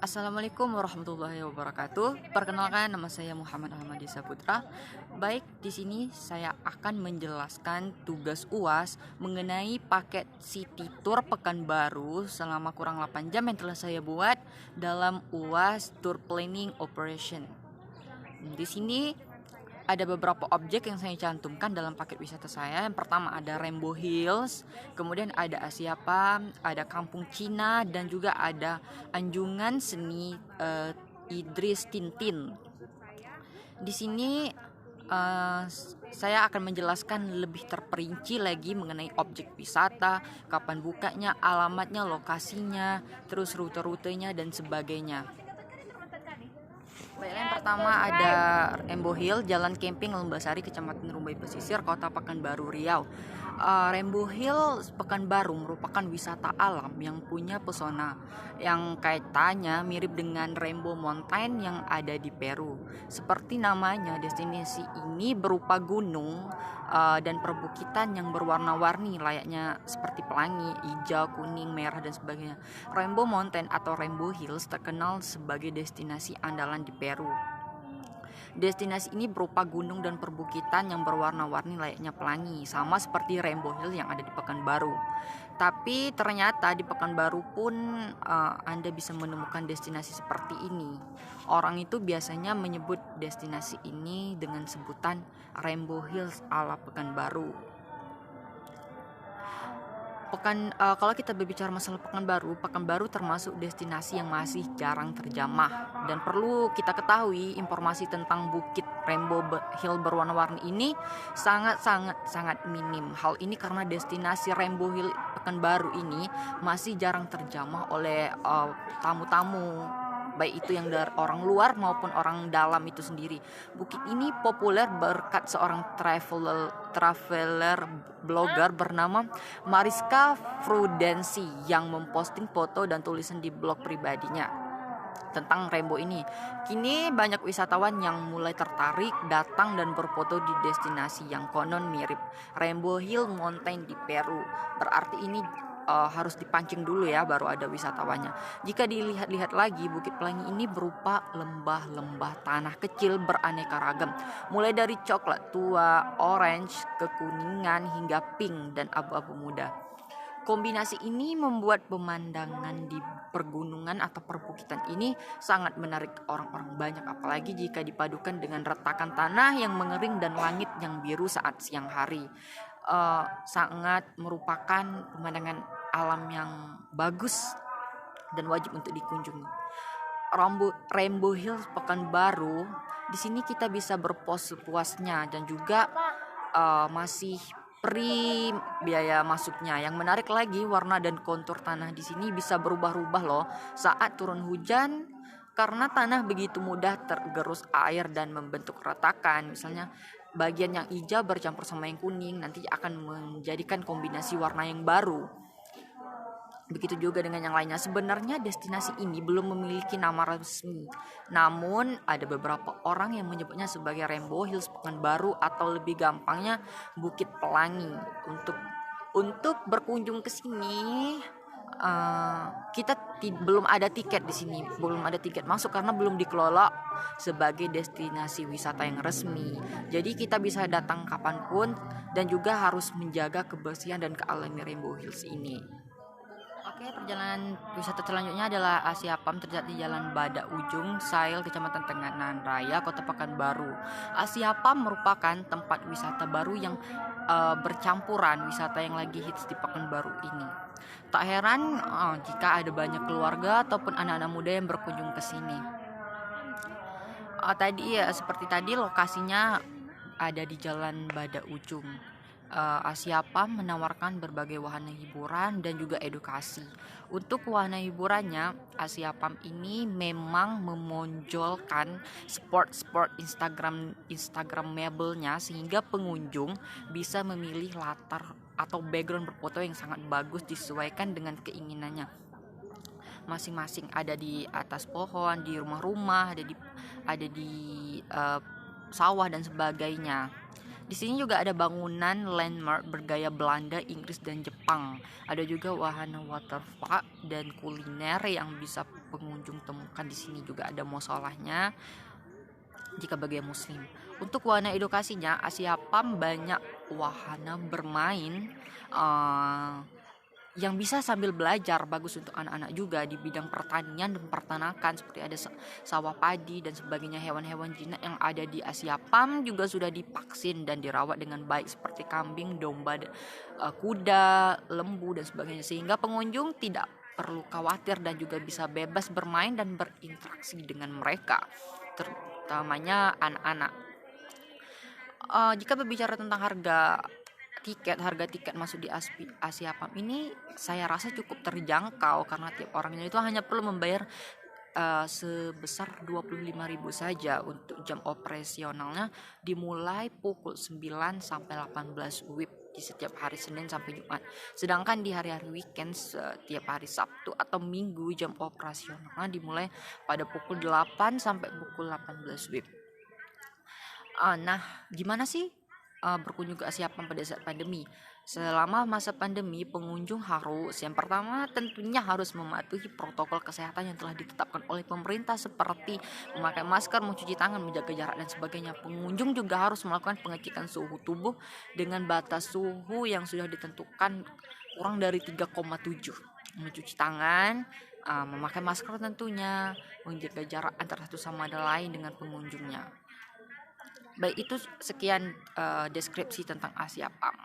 Assalamualaikum warahmatullahi wabarakatuh. Perkenalkan, nama saya Muhammad Ahmadi Saputra. Baik, di sini saya akan menjelaskan tugas UAS mengenai paket City Tour Pekanbaru selama kurang 8 jam yang telah saya buat dalam UAS Tour Planning Operation. Di sini ada beberapa objek yang saya cantumkan dalam paket wisata saya. Yang pertama ada Rainbow Hills, kemudian ada Asiapa, ada Kampung Cina, dan juga ada Anjungan Seni Idris Tintin. Di sini saya akan menjelaskan lebih terperinci lagi mengenai objek wisata, kapan bukanya, alamatnya, lokasinya, terus rute-rutenya dan sebagainya. Baiklah, yang pertama ada Rainbow Hill, Jalan Camping Lembasari, Kecamatan Rumbai Pesisir, Kota Pekanbaru, Riau. Rainbow Hill Pekanbaru merupakan wisata alam yang punya pesona yang kaitannya mirip dengan Rainbow Mountain yang ada di Peru. Seperti namanya, destinasi ini berupa gunung dan perbukitan yang berwarna-warni layaknya seperti pelangi, hijau, kuning, merah dan sebagainya. Rainbow Mountain atau Rainbow Hills terkenal sebagai destinasi andalan di Peru. Destinasi ini berupa gunung dan perbukitan yang berwarna-warni layaknya pelangi, sama seperti Rainbow Hill yang ada di Pekanbaru. Tapi ternyata di Pekanbaru pun Anda bisa menemukan destinasi seperti ini. Orang itu biasanya menyebut destinasi ini dengan sebutan Rainbow Hills ala Pekanbaru. Kalau kita berbicara masalah Pekanbaru termasuk destinasi yang masih jarang terjamah, dan perlu kita ketahui informasi tentang Bukit Rainbow Hill berwarna-warni ini sangat minim. Hal ini karena destinasi Rainbow Hill Pekanbaru ini masih jarang terjamah oleh tamu-tamu, baik itu yang dari orang luar maupun orang dalam itu sendiri. Bukit ini populer berkat seorang traveler blogger bernama Mariska Prudensi yang memposting foto dan tulisan di blog pribadinya tentang Rainbow ini. Kini banyak wisatawan yang mulai tertarik datang dan berfoto di destinasi yang konon mirip Rainbow Hill Mountain di Peru. Berarti ini harus dipancing dulu ya, baru ada wisatawannya. Jika dilihat-lihat lagi, Bukit Pelangi ini berupa lembah-lembah tanah kecil beraneka ragam, mulai dari coklat tua, orange, kekuningan hingga pink dan abu-abu muda. Kombinasi ini membuat pemandangan di pergunungan atau perbukitan ini sangat menarik orang-orang banyak, apalagi jika dipadukan dengan retakan tanah yang mengering dan langit yang biru saat siang hari. Sangat merupakan pemandangan alam yang bagus dan wajib untuk dikunjungi. Rainbow Hills Pekanbaru, di sini kita bisa berpos sepuasnya dan juga masih free biaya masuknya. Yang menarik lagi, warna dan kontur tanah di sini bisa berubah-ubah loh saat turun hujan, karena tanah begitu mudah tergerus air dan membentuk retakan. Misalnya bagian yang hijau bercampur sama yang kuning nanti akan menjadikan kombinasi warna yang baru. Begitu juga dengan yang lainnya. Sebenarnya destinasi ini belum memiliki nama resmi, namun ada beberapa orang yang menyebutnya sebagai Rainbow Hills Pekanbaru atau lebih gampangnya Bukit Pelangi. Untuk berkunjung ke sini kita belum ada tiket di sini, belum ada tiket masuk karena belum dikelola sebagai destinasi wisata yang resmi. Jadi kita bisa datang kapanpun dan juga harus menjaga kebersihan dan kealamian Rainbow Hills ini. Oke, perjalanan wisata selanjutnya adalah Asiapam, terletak di Jalan Badak Ujung, Sail, Kecamatan Tenganan Raya, Kota Pekanbaru. Asiapam merupakan tempat wisata baru yang bercampuran wisata yang lagi hits di Pekanbaru ini. Tak heran jika ada banyak keluarga ataupun anak-anak muda yang berkunjung ke sini. Seperti tadi lokasinya ada di Jalan Badak Ujung. Asiapam menawarkan berbagai wahana hiburan dan juga edukasi. Untuk wahana hiburannya, Asiapam ini memang memonjolkan sport Instagramable-nya sehingga pengunjung bisa memilih latar atau background berfoto yang sangat bagus disesuaikan dengan keinginannya masing-masing. Ada di atas pohon, di rumah-rumah, ada di sawah dan sebagainya. Di sini juga ada bangunan landmark bergaya Belanda, Inggris, dan Jepang. Ada juga wahana waterpark dan kuliner yang bisa pengunjung temukan di sini. Juga ada musolahnya jika bagi muslim. Untuk wahana edukasinya, Asia Pam banyak wahana bermain yang bisa sambil belajar, bagus untuk anak-anak juga di bidang pertanian dan peternakan, seperti ada sawah padi dan sebagainya. Hewan-hewan jinak yang ada di Asia Pam juga sudah divaksin dan dirawat dengan baik, seperti kambing, domba, kuda, lembu dan sebagainya, sehingga pengunjung tidak perlu khawatir dan juga bisa bebas bermain dan berinteraksi dengan mereka, terutamanya anak-anak. Jika berbicara tentang harga tiket masuk di Asia Pam ini, saya rasa cukup terjangkau karena tiap orangnya itu hanya perlu membayar sebesar 25.000 saja. Untuk jam operasionalnya dimulai pukul 9 sampai 18 WIB di setiap hari Senin sampai Jumat. Sedangkan di hari-hari weekend setiap hari Sabtu atau Minggu jam operasionalnya dimulai pada pukul 8 sampai pukul 18 WIB. Nah, gimana sih berkunjung ke Asia Pam pada saat pandemi? Selama masa pandemi, pengunjung harus, yang pertama tentunya harus mematuhi protokol kesehatan yang telah ditetapkan oleh pemerintah, seperti memakai masker, mencuci tangan, menjaga jarak dan sebagainya. Pengunjung juga harus melakukan pengecekan suhu tubuh dengan batas suhu yang sudah ditentukan kurang dari 3,7. Mencuci tangan, memakai masker tentunya, menjaga jarak antara satu sama lain dengan pengunjungnya. Baik, itu sekian deskripsi tentang Asia Pam.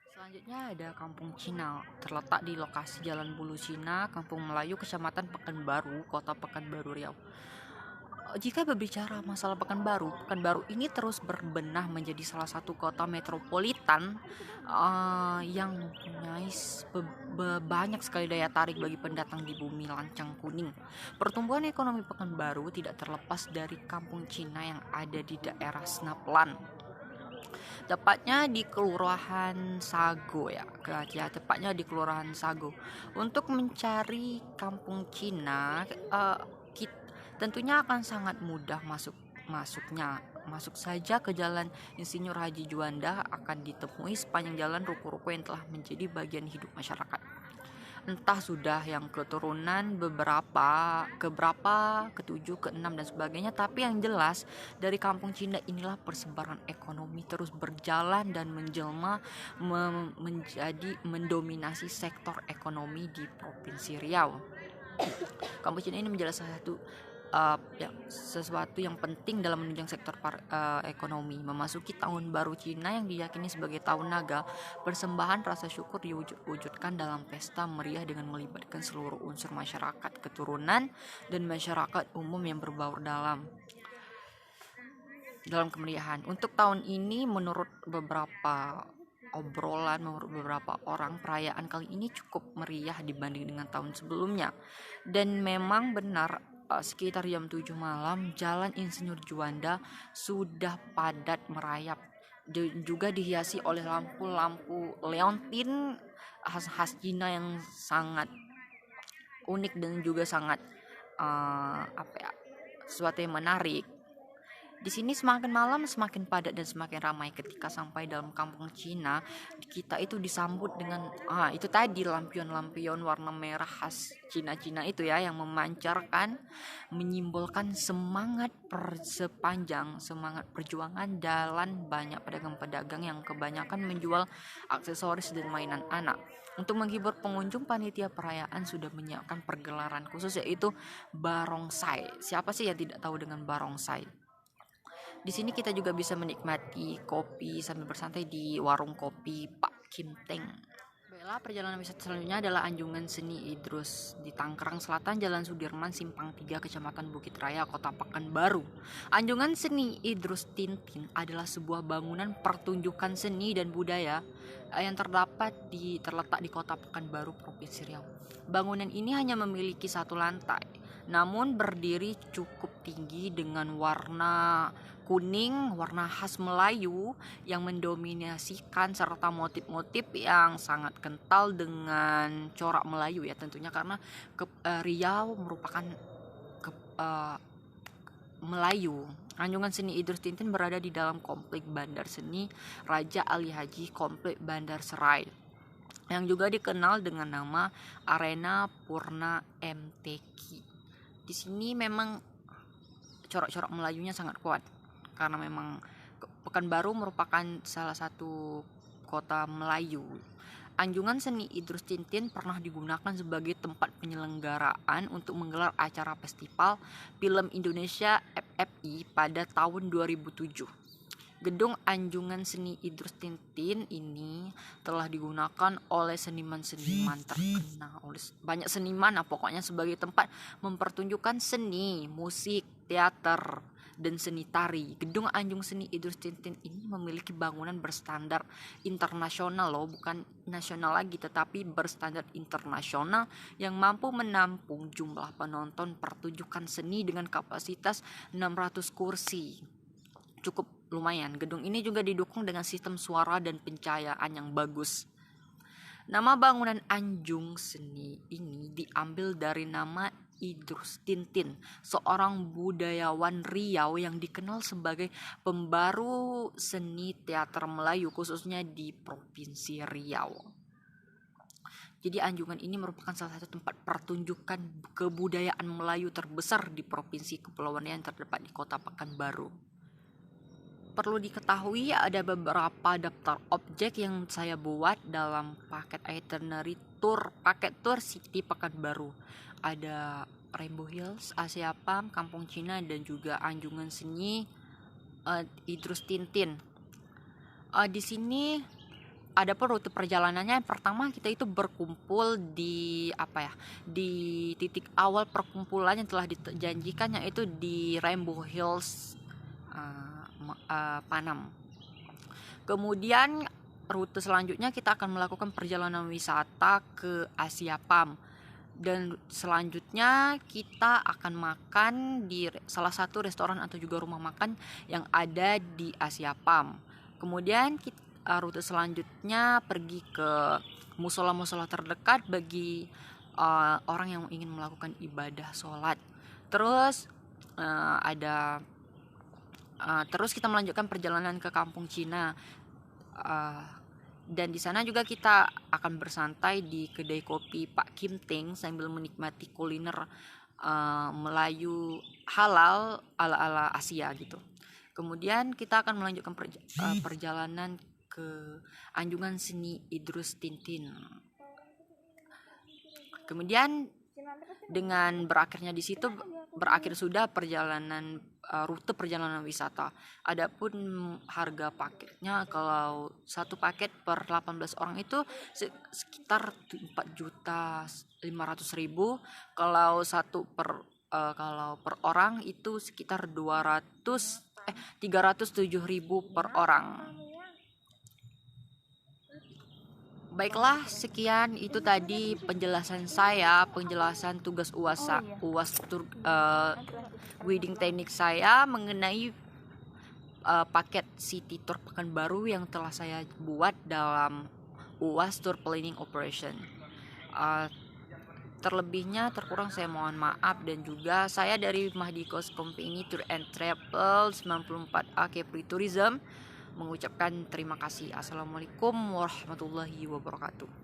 Selanjutnya ada Kampung Cina, terletak di lokasi Jalan Bulu Cina, Kampung Melayu, Kecamatan Pekanbaru, Kota Pekanbaru Riau. Jika berbicara masalah Pekanbaru ini terus berbenah menjadi salah satu kota metropolitan yang mempunyai banyak sekali daya tarik bagi pendatang di bumi lancang kuning. Pertumbuhan ekonomi Pekanbaru tidak terlepas dari Kampung Cina yang ada di daerah Snaplan, tepatnya di Kelurahan Sago tepatnya di Kelurahan Sago. Untuk mencari Kampung Cina, tentunya akan sangat mudah masuk saja ke Jalan Insinyur Haji Juanda, akan ditemui sepanjang jalan ruko-ruko yang telah menjadi bagian hidup masyarakat. Entah sudah yang keturunan ketujuh, keenam dan sebagainya, tapi yang jelas dari Kampung Cina inilah persebaran ekonomi terus berjalan dan menjelma menjadi mendominasi sektor ekonomi di Provinsi Riau. Kampung Cina ini menjadi sesuatu yang penting dalam menunjang sektor ekonomi. Memasuki tahun baru Cina yang diyakini sebagai tahun naga, persembahan rasa syukur diwujudkan dalam pesta meriah dengan melibatkan seluruh unsur masyarakat, keturunan, dan masyarakat umum yang berbaur dalam kemeriahan. Untuk tahun ini, menurut beberapa orang, perayaan kali ini cukup meriah dibanding dengan tahun sebelumnya. Dan memang benar, sekitar jam 7 malam Jalan Insinyur Juanda sudah padat merayap, juga dihiasi oleh lampu-lampu leontin khas Cina yang sangat unik dan juga sangat sesuatu yang menarik. Di sini semakin malam semakin padat dan semakin ramai. Ketika sampai dalam Kampung Cina, kita itu disambut dengan itu tadi lampion-lampion warna merah khas Cina itu ya, yang memancarkan, menyimbolkan semangat perjuangan dalam banyak pedagang-pedagang yang kebanyakan menjual aksesoris dan mainan anak. Untuk menghibur pengunjung, panitia perayaan sudah menyiapkan pergelaran khusus, yaitu barongsai. Siapa sih yang tidak tahu dengan barongsai? Di sini kita juga bisa menikmati kopi sambil bersantai di warung kopi Pak Kim Teng. Baiklah, perjalanan wisata selanjutnya adalah Anjungan Seni Idrus di Tangerang Selatan, Jalan Sudirman, Simpang 3, Kecamatan Bukit Raya, Kota Pekanbaru. Anjungan Seni Idrus Tintin adalah sebuah bangunan pertunjukan seni dan budaya yang terletak di Kota Pekanbaru, Provinsi Riau. Bangunan ini hanya memiliki satu lantai, namun berdiri cukup tinggi dengan warna kuning, warna khas Melayu yang mendominasikan, serta motif-motif yang sangat kental dengan corak Melayu ya tentunya, karena Riau merupakan Melayu. Anjungan Seni Idrus Tintin berada di dalam komplek Bandar Seni Raja Ali Haji Komplek Bandar Serai, yang juga dikenal dengan nama Arena Purna MTQ. Di sini memang corak-corak Melayunya sangat kuat karena memang Pekanbaru merupakan salah satu kota Melayu. Anjungan Seni Idrus Tintin pernah digunakan sebagai tempat penyelenggaraan untuk menggelar acara Festival Film Indonesia FFI pada tahun 2007. Gedung Anjungan Seni Idrus Tintin ini telah digunakan oleh seniman-seniman terkenal, oleh banyak seniman pokoknya sebagai tempat mempertunjukkan seni, musik, teater, dan seni tari. Gedung Anjungan Seni Idrus Tintin ini memiliki bangunan berstandar internasional loh, bukan nasional lagi tetapi berstandar internasional yang mampu menampung jumlah penonton pertunjukan seni dengan kapasitas 600 kursi. Cukup lumayan. Gedung ini juga didukung dengan sistem suara dan pencahayaan yang bagus. Nama bangunan Anjung Seni ini diambil dari nama Idrus Tintin, seorang budayawan Riau yang dikenal sebagai pembaru seni teater Melayu khususnya di Provinsi Riau. Jadi Anjungan ini merupakan salah satu tempat pertunjukan kebudayaan Melayu terbesar di Provinsi Kepulauan Riau yang terdapat di Kota Pekanbaru. Perlu diketahui ada beberapa daftar objek yang saya buat dalam paket itinerary paket tour City Pekanbaru. Ada Rainbow Hills, Asia Palm, Kampung Cina, dan juga Anjungan Seni Idrus Tintin. Di sini ada pun rute perjalanannya. Yang pertama kita itu berkumpul di di titik awal perkumpulan yang telah dijanjikan, yaitu di Rainbow Hills Panam. Kemudian rute selanjutnya kita akan melakukan perjalanan wisata ke Asia Palm, dan selanjutnya kita akan makan di salah satu restoran atau juga rumah makan yang ada di Asia Palm. Kemudian rute selanjutnya pergi ke musola-musola terdekat bagi orang yang ingin melakukan ibadah sholat. Terus terus kita melanjutkan perjalanan ke Kampung Cina, dan di sana juga kita akan bersantai di kedai kopi Pak Kim Teng sambil menikmati kuliner Melayu halal ala Asia gitu. Kemudian kita akan melanjutkan perjalanan ke Anjungan Seni Idrus Tintin. Kemudian dengan berakhirnya di situ berakhir sudah perjalanan rute perjalanan wisata. Adapun harga paketnya, kalau satu paket per 18 orang itu sekitar 4.500.000. Kalau kalau per orang itu sekitar 307.000 per orang. Baiklah, sekian itu tadi penjelasan tugas UAS wedding teknik saya mengenai paket City Tour Pekanbaru yang telah saya buat dalam UAS Tour Planning Operation. Terlebihnya terkurang saya mohon maaf, dan juga saya dari Mahdikos Company Tour and Travel 94A Kepri Tourism mengucapkan terima kasih. Assalamualaikum warahmatullahi wabarakatuh.